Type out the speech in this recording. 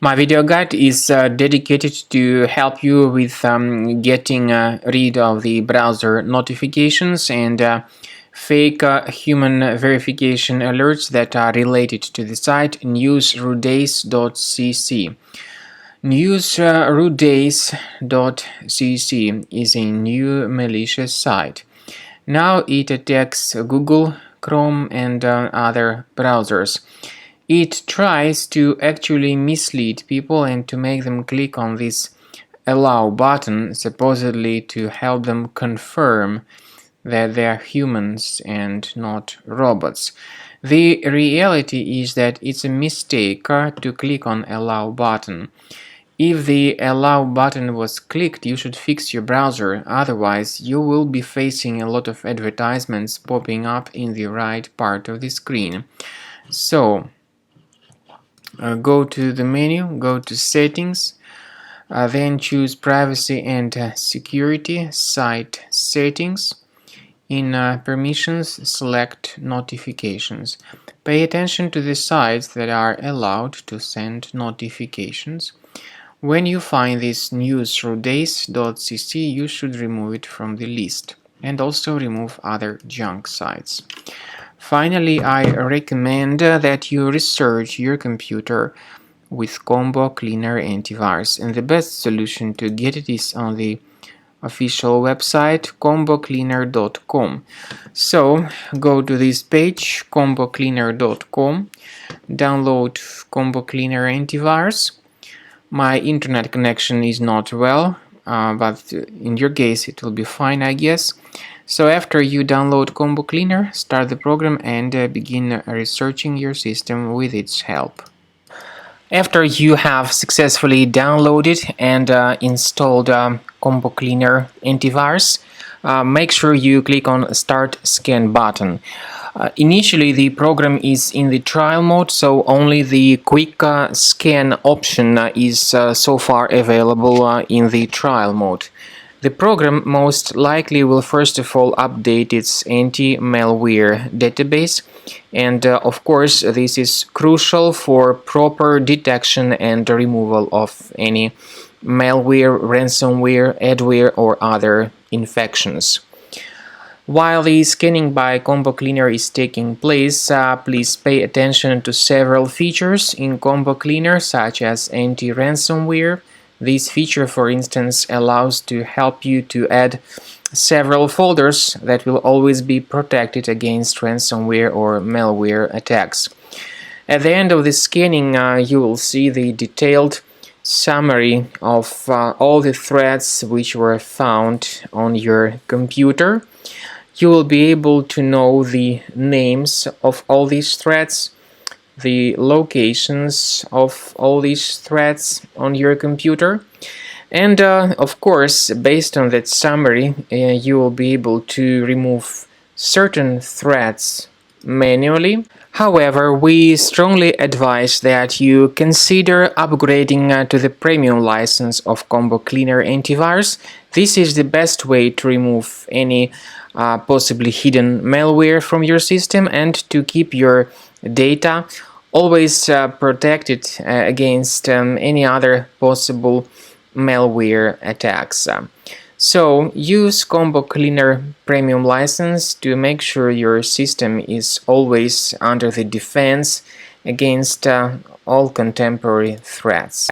My video guide is dedicated to help you with getting rid of the browser notifications and fake human verification alerts that are related to the site News-rudace.cc. News-rudace.cc is a new malicious site. Now it attacks Google, Chrome, and other browsers. It tries to actually mislead people and to make them click on this allow button, supposedly to help them confirm that they are humans and not robots. The reality is that it's a mistake to click on allow button. If the allow button was clicked, you should fix your browser, otherwise you will be facing a lot of advertisements popping up in the right part of the screen. So, go to the menu, go to settings, then choose privacy and security, site settings. In permissions, select notifications. Pay attention to the sites that are allowed to send notifications. When you find this news-rudace.cc, you should remove it from the list and also remove other junk sites. Finally, I recommend that you research your computer with Combo Cleaner Antivirus, and the best solution to get it is on the official website combocleaner.com. So go to this page combocleaner.com, download Combo Cleaner Antivirus. My internet connection is not well, but in your case it will be fine, I guess. So after you download Combo Cleaner, start the program and begin researching your system with its help. After you have successfully downloaded and installed Combo Cleaner Antivirus, make sure you click on Start Scan button. Initially, the program is in the trial mode, so only the quick scan option is so far available in the trial mode. The program most likely will first of all update its anti-malware database, and of course this is crucial for proper detection and removal of any malware, ransomware, adware or other infections. While the scanning by Combo Cleaner is taking place, please pay attention to several features in Combo Cleaner, such as anti-ransomware. This feature, for instance, allows to help you to add several folders that will always be protected against ransomware or malware attacks. At the end of the scanning, you will see the detailed summary of all the threats which were found on your computer. You will be able to know the names of all these threats, the locations of all these threats on your computer, and of course, based on that summary, you will be able to remove certain threats manually. However, we strongly advise that you consider upgrading to the premium license of Combo Cleaner Antivirus. This is the best way to remove any possibly hidden malware from your system and to keep your data always protected against any other possible malware attacks. So use Combo Cleaner Premium license to make sure your system is always under the defense against all contemporary threats.